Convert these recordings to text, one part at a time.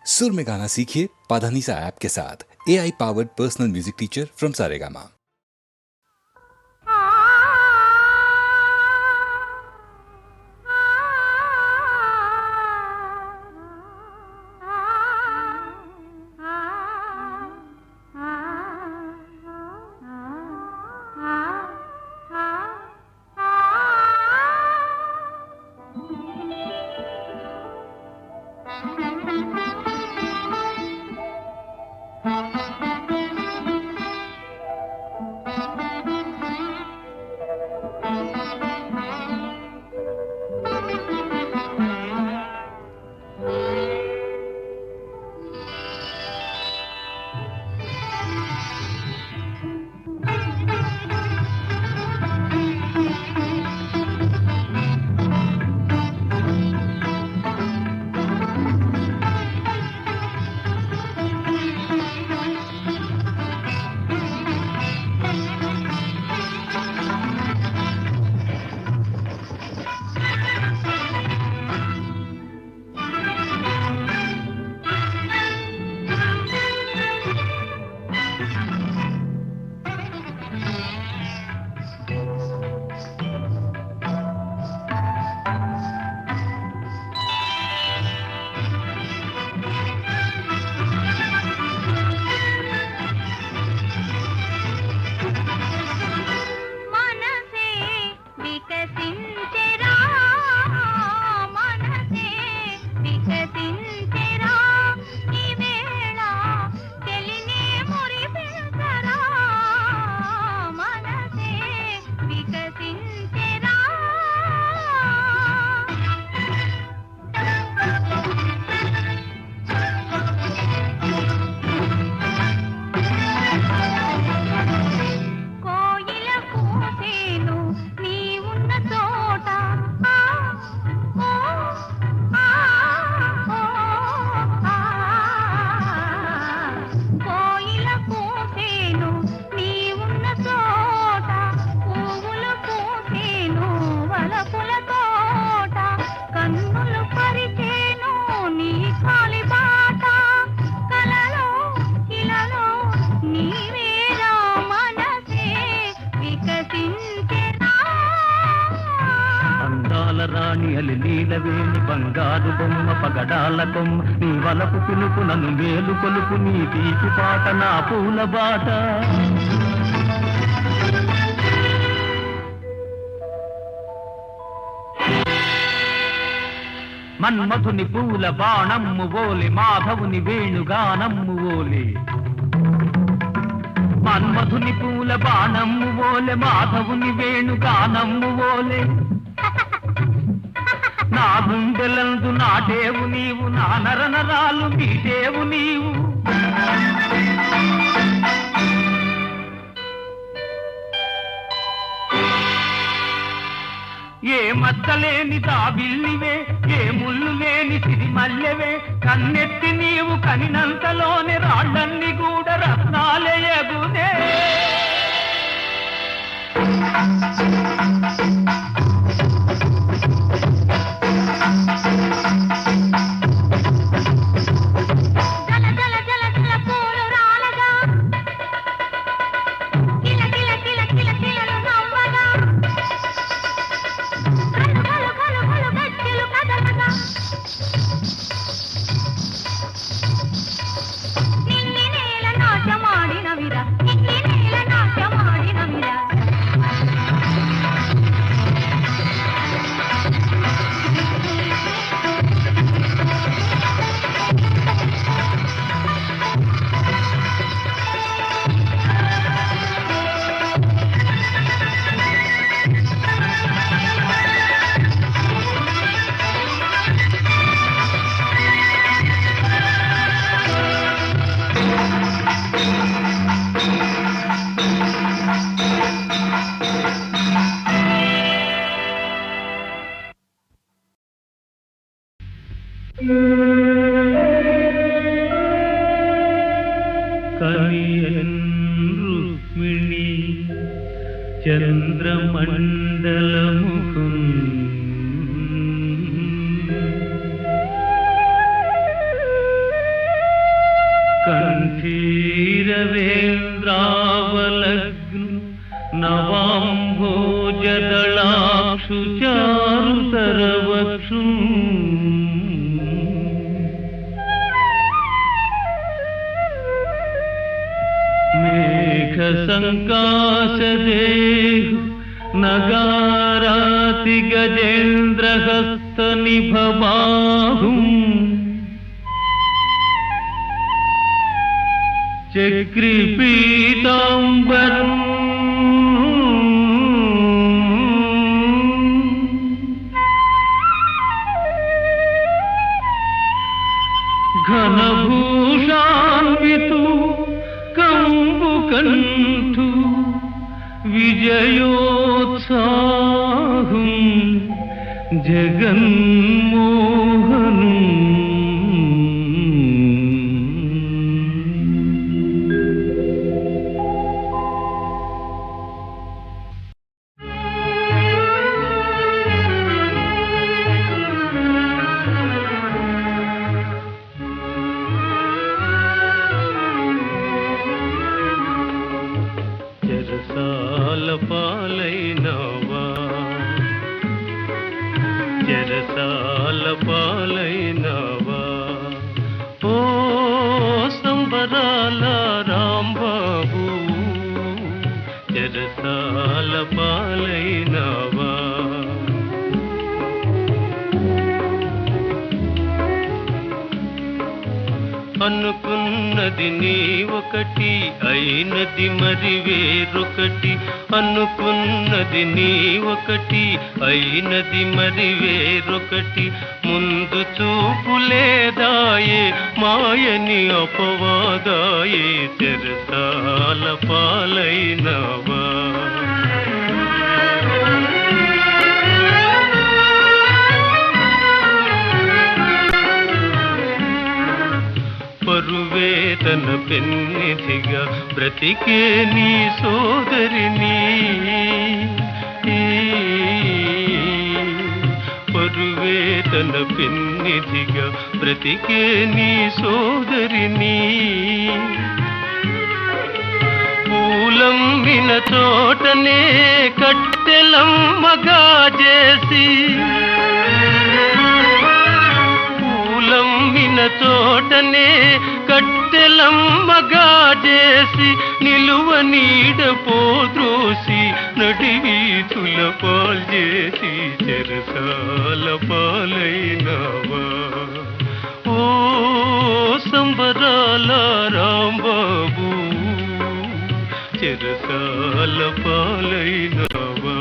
सुर में गाना सीखिए पाधानीसा ऐप के साथ। AI powered personal music teacher from Saregama. నీలవేణి బంగారు బొమ్మ పగడాల కొమ్మ నీ వలపు పిలుపు నన్ను మేలు కొలుపు నీ తీపి పాట నా పూల బాట మన్మధుని పూల బాణమ్ము ఓలి మాధవుని వేణుగానమ్ము ఓలి మన్మధుని పూల బాణమ్ము ఓలె మాధవుని వేణుగానమ్ము ఓలే నా గుండెలందు నాటేవు నీవు నా నరనరాలు మీటేవు నీవు ఏ మద్దలేని దాబిల్లివే ఏ ముళ్ళు లేని సిరిమల్లెవే కన్నెత్తి నీవు కనినంతలోనే రాళ్ళన్ని కూడా రత్నాలయగునే చంద్రమండలముకున్ కంఠీరవేంద్రావలగ్ను నవాంభోజదళాక్షు చారుతరవక్షు మేఘ సంకాశదేహు నగారాతి గజేంద్రహస్త నిభబాహుం చక్రిపీతాంబరం ఘనభూషాన్వితు కంబుకంఠు విజయోత్సాహం జగన్మోహనం చెరసాల పాలైనవా చెరసాల పాలైనవా ఓ సంబరాల రాంబాబు చెరసాల పాలైనవా అనుకున్నది నీ ఒకటి అయినది మరి వేరొకటి అనుకున్నది నీ ఒకటి అయినది మరి వేరొకటి ముందు చూపు లేదాయే మాయని అపవాదాయే చెరసాల పాలైనవా పరువేదన పెన్నిధిగా బ్రతికే నీ సోదరిని పరువేదన పెన్నిధిగా బ్రతికే నీ సోదరిని పూలమ్మిన చోటనే కట్టెలమ్మగా చేసి పూలమ్మిన చోటనే కట్టెలమ్మగా చేసి నిలువ నీడ పోద్రోసి నడివీధుల పాల్చేసి చెరసాల పాలైనవా ఓ సంబరాల రాంబాబు చెరసాల పాలైనవా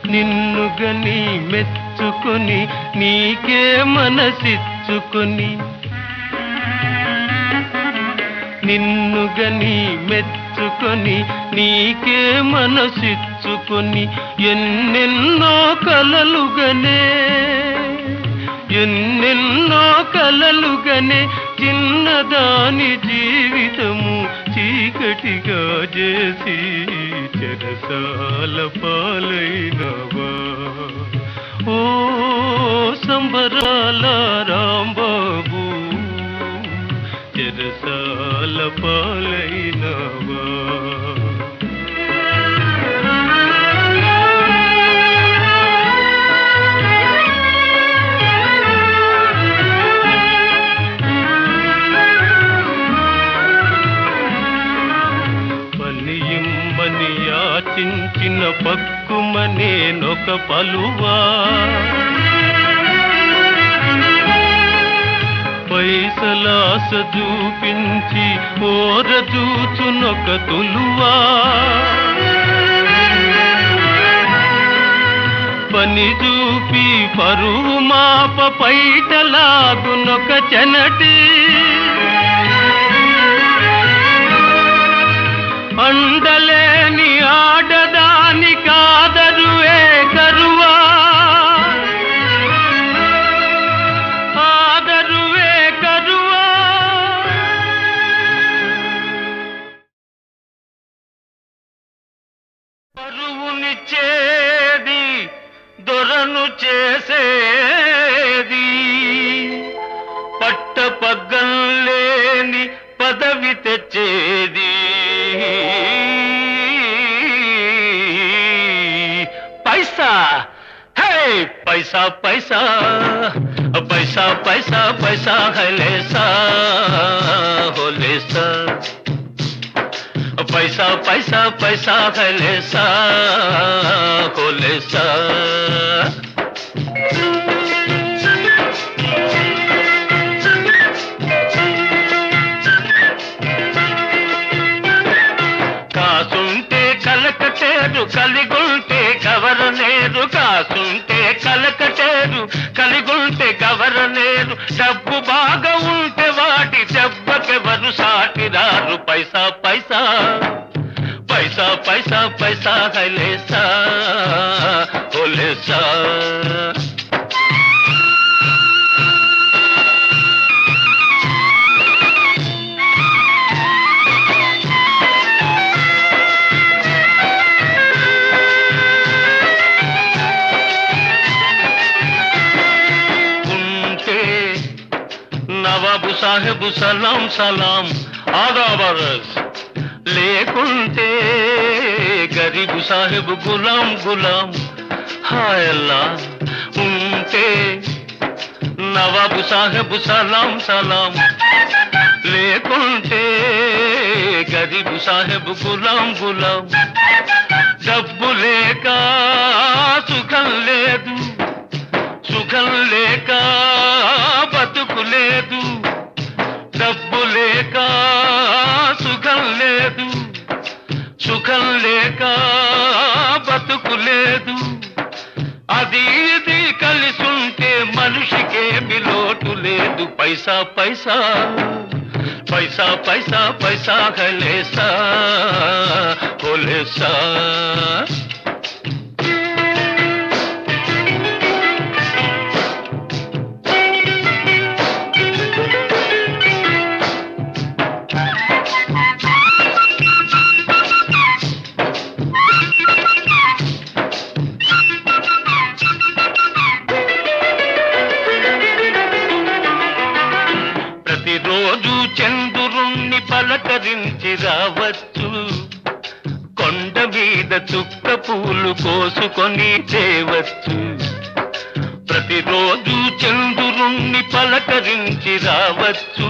నిన్ను గని మెచ్చుకొని నీకే మనసిచ్చుకొని నిన్ను గని మెచ్చుకొని నీకే మనసిచ్చుకొని ఎన్నెన్నో కలలుగనే ఎన్నెన్నో కలలుగనే చిన్నదాని జీవితము చీకటిగా చేసి చెరసాల పాలైనవా ఓ సంబరాల రాంబాబు చెరసాల పాలైనవా పనియిమ్మని యాచించిన పక్కుమనేనొక పలువా పైసలాస చూపించి ఓరచూచునొక తులువా పని చూపి పరువు మాప పైటలాగునొక చెనటి అండలేని ఆడదాని కాదరువే కరువా ఆదరువే కరువా పదవి తెచ్చేది పైసా. హే పైసా పైసా పైసా పైసా పైసా హైలేసా హోలేసా. पैसा पैसा पैसा खलेसा खोलेसा. కాసుంటే కలకటేరు కలిగుంటే గవరనేరు. కాసుంటే కలకటేరు కలిగుంటే గవరనేరు. డబ్బు బాగా ఉంటే వాటి దెబ్బకెవరు సాటిరారు. పైసా పైసా पैसा पैसा पैसा खलेसा खोलेसा. ఉంటే నవాబు సాహెబు సలాం సలాం ఆగా బరస్. లేకుంటే గరీబు సాహెబు గులాం గులాం హాయల్లా. ఉంటే నవాబు సాహెబు సలాం సలాం. లేకుంటే గరీబు సాహెబు గులాం గులాం. డబ్బు లేక సుఖం లేదు, సుఖం లేక బతుకు లేదు. డబ్బు లేక సుఖం లేదు, సుఖం లేక బతుకు లేదు. అది ఇది కలిసుంటే మనిషికేమి లోటు లేదు. పైసా పైసా पैसा पैसा पैसा खलेसा खोलेसा। ప్రతిరోజు చంద్రుణ్ణి పలకరించి రావచ్చు, కొండ మీద చుక్క పూలు కోసుకొని తేవచ్చు. ప్రతిరోజు చంద్రుణ్ణి పలకరించి రావచ్చు,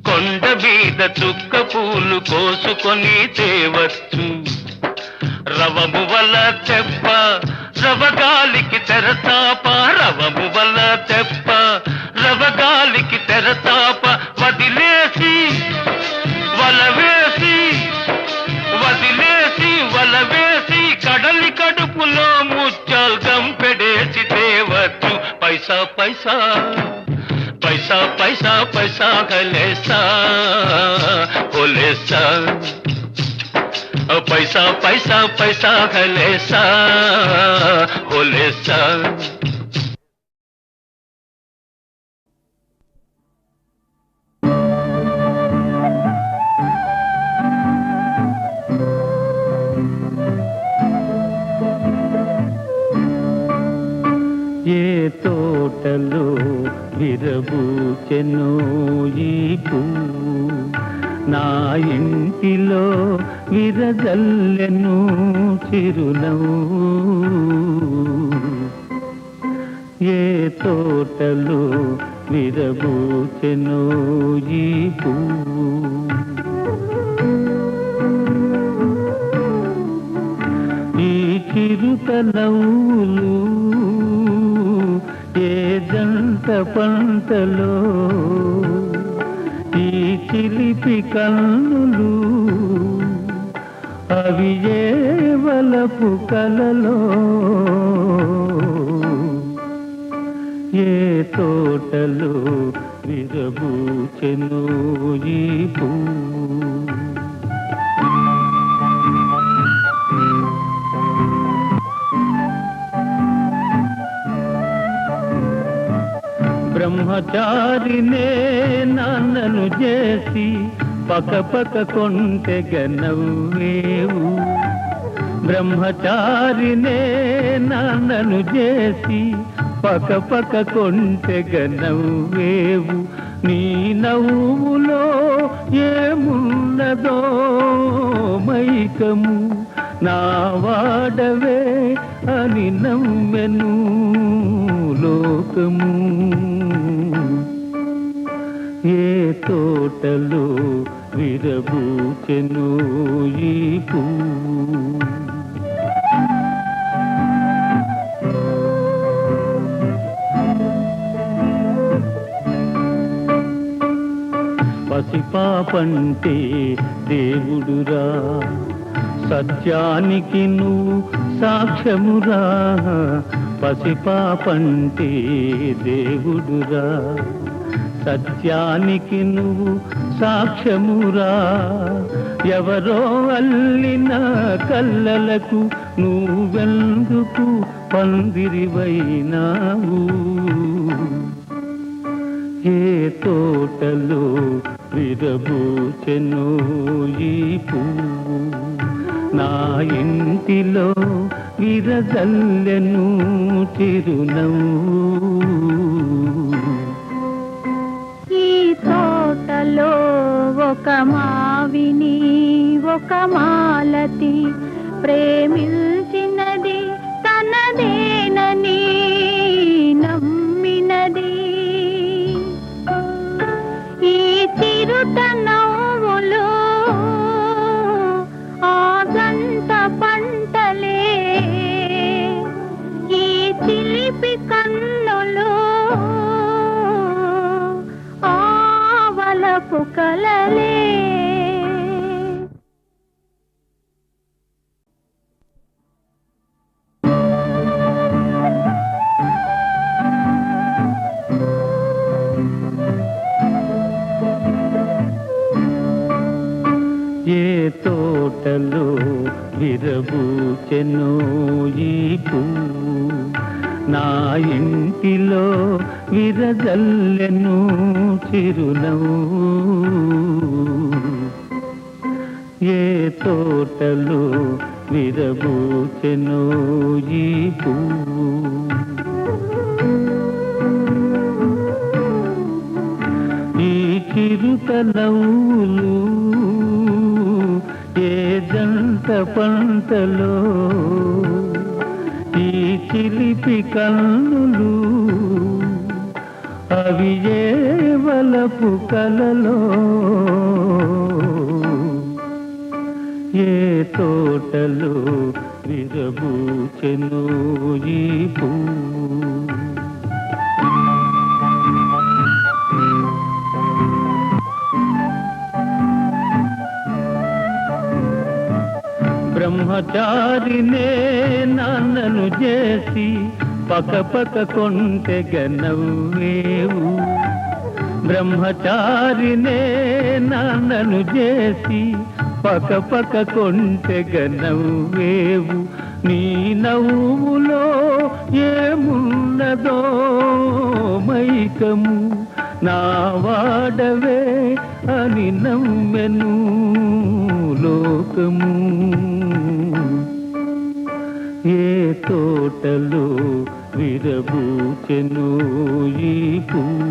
కొండ మీద చుక్క పూలు కోసుకొని తేవచ్చు. రవము వల్ల తెప్ప రవగాలికి తెరతాప, రవము వల్ల తెప్ప రవగాలికి తెరతాప. వదిలేసి వలవేసి వదిలేసి వలవేసి కడలి కడుపులో ముచ్చాలు గంపెడేసి తేవచ్చు. పైసా పైసా पैसा पैसा पैसा खलेसा खोलेसा। पैसा पैसा पैसा खलेसा खोलेसा। ఏ తోటలో విరబూచెను ఈ పువ్వు, నా ఇంటిలో విరజల్లెను చిరునవ్వు. ఏ తోటలో విరబూచెను ఈ పువ్వు, ఈ చిరుతలవులు ఏ జంట పంటలో, ఈ చిలిపి కన్నులు అవి ఏ వలపు కలలో. ఏ తోటలో విరబూచెను ఈ పువ్వు. బ్రహ్మచారినే నాన్నను చేసి పక పక కొంటెగ నవ్వేవు. బ్రహ్మచారినే నాన్నను చేసి పక పక కొంటెగ నవ్వేవు. నీ నవ్వులో ఏమున్నదో మైకము నా వాడవే అని నమ్మెను లోకము. ఏ తోటలో విరబూచెను ఈ పువ్వు, పసిపాపంటే దేవుడురా, సత్యానికి నువ్వు సాక్ష్యమురా. పసిపాపంటే దేవుడురా, సత్యానికి నువ్వు సాక్ష్యమురా. ఎవరో అల్లిన కల్లలకు నువ్వెందుకు పందిరివైనావు. ఏ తోటలో విరబూచెను ఈ పువ్వు, నా ఇంటిలో విరజల్లెను చిరునవ్వు. ఈ తోటలో ఒక మావిని ఒక మాలతి ప్రేమించినది, తనదేనని నమ్మినది. ఈ చిరుతనవ్వులో ఆ గంట పంటలే, ఈ చిలిపి కన్నులో ఆవలపు కలలే. ఏ తోటలో విరబూచెను ఈ పువ్వు, నా ఇంటిలో విరజల్లెను చిరునవ్వు. ఏ తోటలో విరబూచెను ఈ పువ్వు, ఈ చిరుతనవ్వులు ఏ జంట పంటలో, ఈ చిలిపి కన్నులు అవి ఏ వలపు కలలో. ఏ తోటలో విరబూచెను ఈ పువ్వు. బ్రహ్మచారినే నాన్నను చేసి పక్క కొంటెగా నవ్వేవు. బ్రహ్మచారినే నాన్నను చేసి పక్క కొంటెగా నవ్వేవు. నీ నవ్వులో ఏమున్నదో మైకము నా వాడవే అని నమ్మెను లోకము. ఏ తోటలో విరబూచెను ఈ పువ్వు,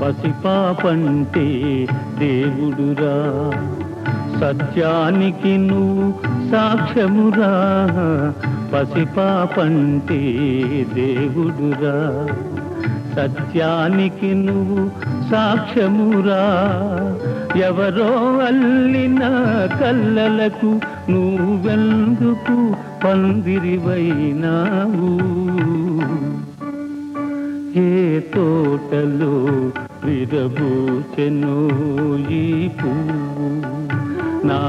పసిపాపంటే దేవుడురా, సత్యానికి నువ్వు సాక్ష్యమురా. పసిపాపంటే దేవుడురా, సత్యానికి నువ్వు సాక్ష్యమురా. ఎవరో అల్లిన కల్లలకు నువ్వెందుకు పందిరివైనావు. ఏ తోటలో విరబూచెను ఈ పువ్వు, నా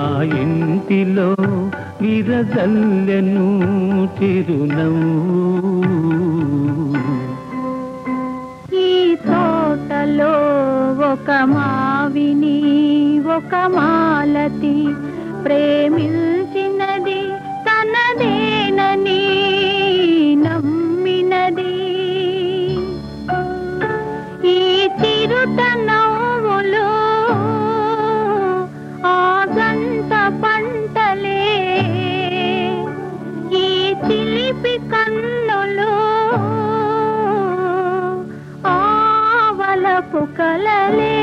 ఇంటిలో విరజల్లెను చిరునవ్వు. ఈ తోటలో ఒక మావిని ఒక మాలతి ప్రేమించినది, తనదేనని నమ్మినది. ఈ చిరుతనవ్వులో ఆ గంట పంటలే, ఈ చిలిపి కలలే